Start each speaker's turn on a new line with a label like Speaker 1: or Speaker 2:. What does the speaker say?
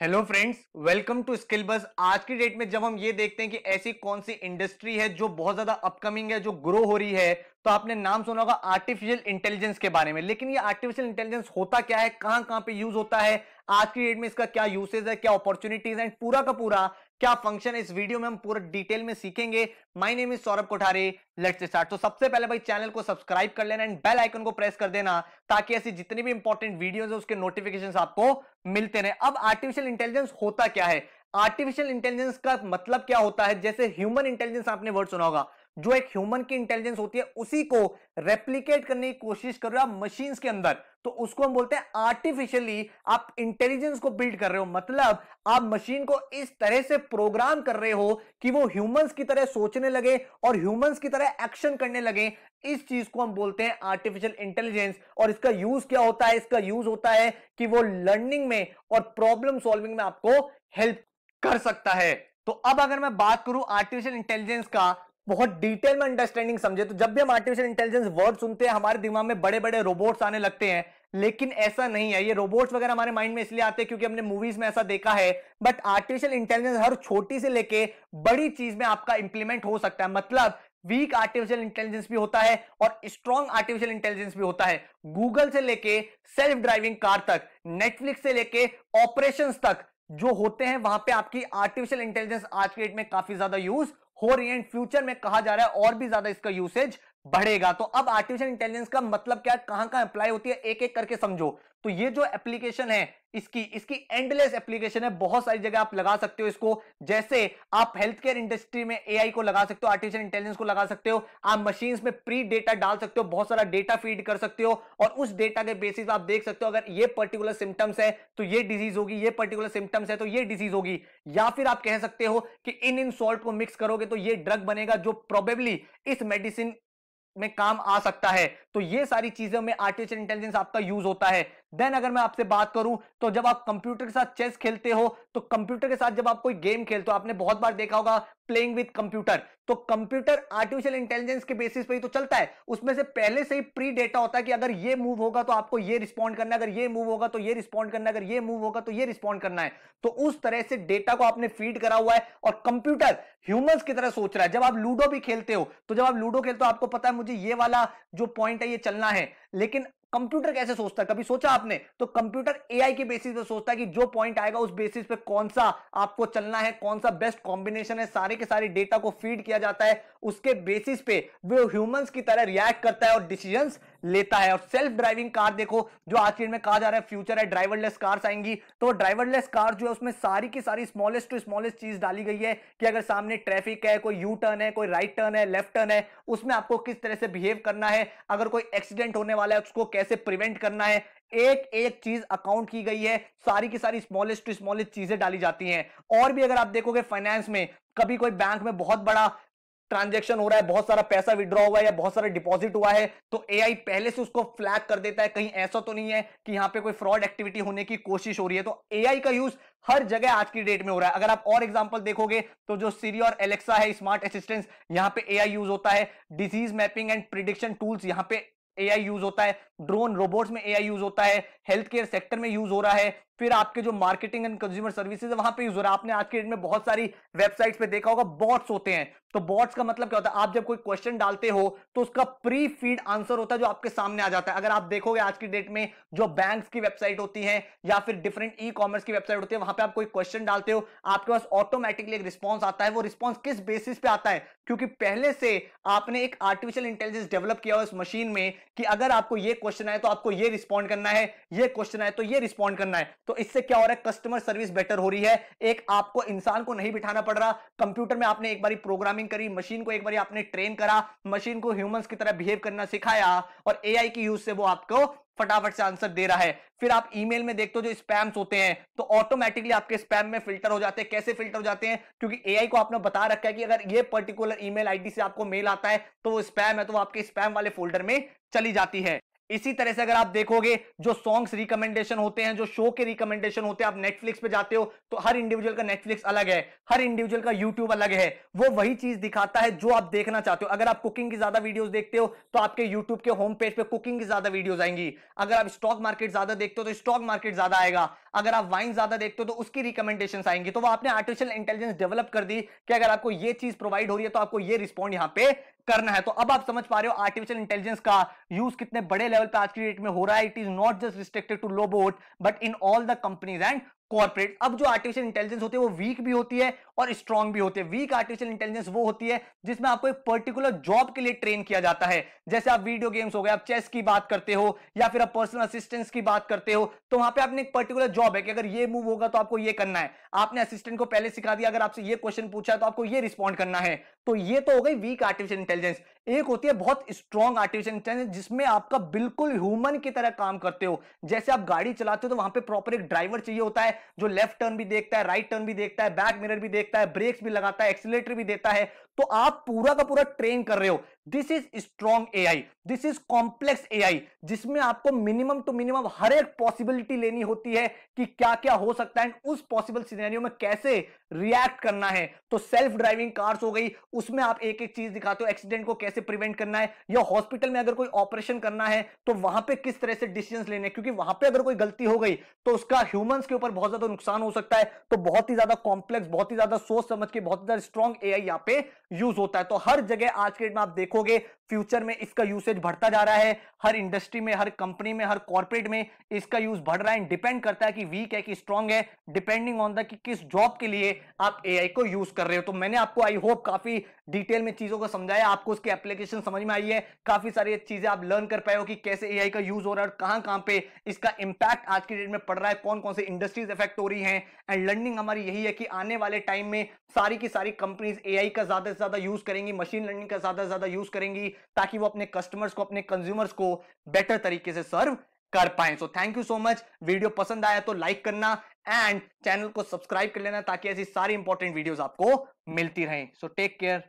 Speaker 1: Hello friends, welcome to Skill Bus. आज की date में जब हम ये देखते हैं कि ऐसी कौन सी इंडस्ट्री है जो बहुत ज्यादा अपकमिंग है, जो ग्रो हो रही है, तो आपने नाम सुना होगा आर्टिफिशियल इंटेलिजेंस के बारे में। लेकिन ये आर्टिफिशियल इंटेलिजेंस होता क्या है, कहां कहां पे यूज होता है, आज की डेट में इसका क्या यूसेज है, क्या अपॉर्चुनिटीज है, पूरा का पूरा क्या फंक्शन है, इस वीडियो में हम पूरा डिटेल में सीखेंगे। My name is Saurabh Kothare. Let's start. तो सबसे पहले भाई चैनल को सब्सक्राइब कर लेना एंड बेल आइकन को प्रेस कर देना, ताकि ऐसी जितनी भी इंपॉर्टेंट वीडियोस है उसके नोटिफिकेशंस आपको मिलते रहे। अब आर्टिफिशियल इंटेलिजेंस होता क्या है, आर्टिफिशियल इंटेलिजेंस का मतलब क्या होता है। जैसे ह्यूमन इंटेलिजेंस आपने वर्ड सुना होगा, जो एक ह्यूमन की इंटेलिजेंस होती है उसी को रेप्लिकेट करने की कोशिश कर रहे हो आप मशीन्स के अंदर, तो उसको हम बोलते हैं आर्टिफिशियली आप इंटेलिजेंस को बिल्ड कर रहे हो। मतलब आप मशीन को इस तरह से प्रोग्राम कर रहे हो कि वो ह्यूमंस की तरह सोचने लगे और ह्यूमंस की तरह एक्शन करने लगे। इस चीज को हम बोलते हैं आर्टिफिशियल इंटेलिजेंस। और इसका यूज क्या होता है, इसका यूज होता है कि वो लर्निंग में और प्रॉब्लम सॉल्विंग में आपको हेल्प कर सकता है। तो अब अगर मैं बात करूं आर्टिफिशियल इंटेलिजेंस का बहुत डिटेल में अंडरस्टैंडिंग समझे, तो जब भी हम आर्टिफिशियल इंटेलिजेंस वर्ड सुनते हैं हमारे दिमाग में बड़े बड़े रोबोट्स आने लगते हैं। लेकिन ऐसा नहीं है, ये रोबोट्स वगैरह हमारे माइंड में इसलिए आते हैं क्योंकि हमने मूवीज में ऐसा देखा है। बट आर्टिफिशियल इंटेलिजेंस हर छोटी से लेके बड़ी चीज में आपका इंप्लीमेंट हो सकता है। मतलब वीक आर्टिफिशियल इंटेलिजेंस भी होता है और स्ट्रॉन्ग आर्टिफिशियल इंटेलिजेंस भी होता है। गूगल से लेके सेल्फ ड्राइविंग कार तक, नेटफ्लिक्स से लेके ऑपरेशंस तक जो होते हैं, वहां पे आपकी आर्टिफिशियल इंटेलिजेंस आज के डेट में काफी ज्यादा यूज हो रही है। फ्यूचर में कहा जा रहा है और भी ज्यादा इसका यूसेज बढ़ेगा। तो अब आर्टिफिशियल इंटेलिजेंस का मतलब क्या, कहां कहां अप्लाई होती है, एक एक करके समझो। तो ये जो एप्लीकेशन है इसकी एंडलेस एप्लीकेशन है, बहुत सारी जगह आप लगा सकते हो इसको। जैसे आप हेल्थ केयर इंडस्ट्री में एआई को लगा सकते हो, आर्टिफिशियल इंटेलिजेंस को लगा सकते हो। आप मशीन्स में प्री डेटा डाल सकते हो, बहुत सारा डेटा फीड कर सकते हो और उस डेटा के बेसिस आप देख सकते हो अगर ये पर्टिकुलर सिम्टम्स है तो ये डिजीज होगी, ये पर्टिकुलर सिम्टम्स है तो ये डिजीज होगी। या फिर आप कह सकते हो कि इन सॉल्ट को मिक्स करोगे तो ये ड्रग बनेगा जो प्रोबेबली इस मेडिसिन में काम आ सकता है। तो ये सारी चीजों में आर्टिफिशियल इंटेलिजेंस आपका यूज होता है। देन अगर मैं आपसे बात करूं तो जब आप कंप्यूटर के साथ चेस खेलते हो, तो कंप्यूटर के साथ जब आप कोई गेम खेलते हो, आपने बहुत बार देखा होगा प्लेइंग विद कंप्यूटर, तो कंप्यूटर आर्टिफिशियल इंटेलिजेंस के बेसिस पे ही तो चलता है। उसमें से पहले से ही प्री डेटा होता है कि अगर ये मूव होगा तो आपको ये रिस्पॉन्ड करना है, अगर ये मूव होगा तो ये रिस्पॉन्ड करना है, अगर ये मूव होगा तो ये रिस्पॉन्ड करना है। तो उस तरह से डेटा को आपने फीड करा हुआ है और कंप्यूटर ह्यूमंस की तरह सोच रहा है। जब आप लूडो भी खेलते हो, तो जब आप लूडो खेलते हो आपको पता है मुझे ये वाला जो पॉइंट है ये चलना है, लेकिन कंप्यूटर कैसे सोचता है, कभी सोचा आपने? तो कंप्यूटर एआई के बेसिस पे सोचता है कि जो पॉइंट आएगा उस बेसिस पे कौन सा आपको चलना है, कौन सा बेस्ट कॉम्बिनेशन है, सारे के सारे डेटा को फीड किया जाता है। उसके बेसिस पे वो ह्यूमंस की तरह रिएक्ट करता है और डिसीजंस लेता है। और सेल्फ ड्राइविंग कार देखो, जो आज के दिन में कहा जा रहा है फ्यूचर है, ड्राइवरलेस कार्स आएंगी। तो ड्राइवरलेस कार जो है उसमें सारी की सारी स्मॉलेस्ट टू स्मॉलेस्ट चीज डाली गई है कि अगर सामने ट्रैफिक है, कोई यू टर्न है, कोई राइट टर्न है, लेफ्ट टर्न है, उसमें आपको किस तरह से बिहेव करना है, अगर कोई एक्सीडेंट होने वाला है उसको कैसे प्रिवेंट करना है, एक एक चीज अकाउंट की गई है। सारी की सारी स्मॉलेस्ट टू स्मॉलेस्ट चीजें डाली जाती हैं। और भी अगर आप देखोगे फाइनेंस में, कभी कोई बैंक में बहुत बड़ा ट्रांजैक्शन हो रहा है, बहुत सारा पैसा विड्रॉ हुआ है या बहुत सारा डिपॉजिट हुआ है, तो एआई पहले से उसको फ्लैग कर देता है, कहीं ऐसा तो नहीं है कि यहां पे कोई फ्रॉड एक्टिविटी होने की कोशिश हो रही है। तो एआई का यूज हर जगह आज की डेट में हो रहा है। अगर आप और एग्जांपल देखोगे तो जो सीरी और एलेक्सा है, स्मार्ट असिस्टेंट्स, यहां पे एआई यूज होता है। Disease mapping and prediction tools, यहां पे एआई यूज होता है। ड्रोन रोबोट्स में एआई यूज होता है। हेल्थ केयर सेक्टर में यूज हो रहा है। फिर आपके जो मार्केटिंग एंड कंज्यूमर सर्विसेज है वहां पे यूज हो रहा है। आपने आज के डेट में बहुत सारी वेबसाइट्स पे देखा होगा बॉट्स होते हैं। तो बॉट्स का मतलब क्या होता है, आप जब कोई क्वेश्चन डालते हो तो उसका प्री फीड आंसर होता है जो आपके सामने आ जाता है। अगर आप देखोगे आज की डेट में जो बैंक्स की वेबसाइट होती है या फिर डिफरेंट ई कॉमर्स की वेबसाइट होती है, वहां पे आप कोई क्वेश्चन डालते हो, आपके पास ऑटोमेटिकली एक रिस्पॉन्स आता है। वो रिस्पॉन्स किस बेसिस पे आता है, क्योंकि पहले से आपने एक आर्टिफिशियल इंटेलिजेंस डेवलप किया हुआ उस मशीन में कि अगर आपको ये क्वेश्चन आए तो आपको ये रिस्पॉन्ड करना है, ये क्वेश्चन आए तो ये रिस्पॉन्ड करना है। तो इससे क्या हो रहा है, कस्टमर सर्विस बेटर हो रही है। एक आपको इंसान को नहीं बिठाना पड़ रहा। कंप्यूटर में आपने एक बारी प्रोग्रामिंग करी, मशीन को एक बारी आपने ट्रेन करा, मशीन को ह्यूमंस की तरह बिहेव करना सिखाया और एआई की यूज से वो आपको फटाफट से आंसर दे रहा है। फिर आप ईमेल में देखते हो जो स्पैम्स होते हैं, तो ऑटोमेटिकली आपके स्पैम में फिल्टर हो जाते हैं। कैसे फिल्टर हो जाते हैं, क्योंकि एआई को आपने बता रखा है कि अगर ये पर्टिकुलर ईमेल आईडी से आपको मेल आता है तो वो स्पैम है, तो वो आपके स्पैम वाले फोल्डर में चली जाती है। इसी तरह से अगर आप देखोगे जो सॉन्ग्स रिकमेंडेशन होते हैं, जो शो के रिकमेंडेशन होते हैं, आप नेटफ्लिक्स पे जाते हो तो हर इंडिविजुअल का नेटफ्लिक्स अलग है, हर इंडिविजुअल का यूट्यूब अलग है। वो वही चीज दिखाता है जो आप देखना चाहते हो। अगर आप कुकिंग की ज्यादा वीडियोस देखते हो तो आपके यूट्यूब के होम पेज पे कुकिंग की ज्यादा वीडियोस आएंगी। अगर आप स्टॉक मार्केट ज्यादा देखते हो तो स्टॉक मार्केट ज्यादा आएगा। अगर आप वाइन ज्यादा देखते हो तो उसकी रिकमेंडेशंस आएंगी। तो वो आपने आर्टिफिशियल इंटेलिजेंस डेवलप कर दी कि अगर आपको ये चीज प्रोवाइड हो रही है तो आपको ये रिस्पॉन्ड यहां पे करना है। तो अब आप समझ पा रहे हो आर्टिफिशियल इंटेलिजेंस का यूज कितने बड़े लेवल पे आज की डेट में हो रहा है। It is not just restricted to robot but in all the companies and corporate. अब जो आर्टिफिशियल इंटेलिजेंस होती है वो वीक भी होती है और स्ट्रांग भी होती है। वीक आर्टिफिशियल इंटेलिजेंस वो होती है जिसमें आपको एक पर्टिकुलर जॉब के लिए ट्रेन किया जाता है। जैसे आप वीडियो गेम्स हो गए, आप चेस की बात करते हो या फिर आप पर्सनल असिस्टेंट्स की बात करते हो, तो वहां पे आपने एक पर्टिकुलर जॉब है कि अगर ये मूव होगा तो आपको ये करना है। आपने असिस्टेंट को पहले सिखा दिया, अगर आपसे ये क्वेश्चन पूछा है तो आपको ये रिस्पॉन्ड करना है। तो ये तो हो गई वीक आर्टिफिशियल इंटेलिजेंस। एक होती है बहुत स्ट्रांग आर्टिफिशियल इंटेलिजेंस जिसमें आपका बिल्कुल ह्यूमन की तरह काम करते हो। जैसे आप गाड़ी चलाते हो तो वहां पे प्रॉपर एक ड्राइवर चाहिए होता है जो लेफ्ट टर्न भी देखता है, राइट टर्न भी देखता है, बैक मिरर भी देखता है, ब्रेक्स भी लगाता है, एक्सीलरेटर भी देता है। तो आप पूरा का पूरा ट्रेन कर रहे हो। This is strong AI, this is complex AI, जिसमें आपको मिनिमम टू मिनिमम हर एक पॉसिबिलिटी लेनी होती है कि क्या क्या हो सकता है उस पॉसिबल सिनेरियो में कैसे रिएक्ट करना है। तो सेल्फ ड्राइविंग कार्स हो गई, उसमें आप एक एक चीज दिखाते हो, एक्सीडेंट को कैसे प्रिवेंट करना है, या हॉस्पिटल में अगर कोई ऑपरेशन करना है तो वहां पे किस तरह से डिसीजंस लेने, क्योंकि वहां पे अगर कोई गलती हो गई तो उसका ह्यूमंस के ऊपर बहुत ज्यादा नुकसान हो सकता है। तो बहुत ही ज्यादा कॉम्प्लेक्स, बहुत ही ज्यादा सोच समझ के, बहुत ज्यादा स्ट्रॉन्ग एआई यहां पे यूज होता है। तो हर जगह आज के डेट में आप देखोगे फ्यूचर में इसका यूसेज बढ़ता जा रहा है। हर इंडस्ट्री में, हर कंपनी में, हर कॉर्पोरेट में इसका यूज बढ़ रहा है। डिपेंड करता है कि वीक है कि स्ट्रॉन्ग है, डिपेंडिंग ऑन द कि किस जॉब के लिए आप एआई को यूज कर रहे हो। तो मैंने आपको आई होप काफी डिटेल में चीजों को समझाया, आपको उसकी एप्लीकेशन समझ में आई है, काफी सारी चीजें आप लर्न कर पाए हो कि कैसे एआई का यूज हो रहा है और कहां कहां पे इसका इंपैक्ट आज की डेट में पड़ रहा है, कौन कौन से इंडस्ट्रीज इफेक्ट हो रही हैं। एंड लर्निंग हमारी यही है कि आने वाले टाइम में सारी की सारी कंपनीज एआई का ज्यादा से ज्यादा यूज करेंगी, मशीन लर्निंग का ज्यादा से ज्यादा यूज करेंगी, ताकि वो अपने कस्टमर्स को, अपने कंज्यूमर्स को बेटर तरीके से सर्व कर पाए। So thank you so much. Video पसंद आया तो लाइक करना एंड चैनल को सब्सक्राइब कर लेना ताकि ऐसी सारी इंपॉर्टेंट वीडियोस आपको मिलती रहें। So take care.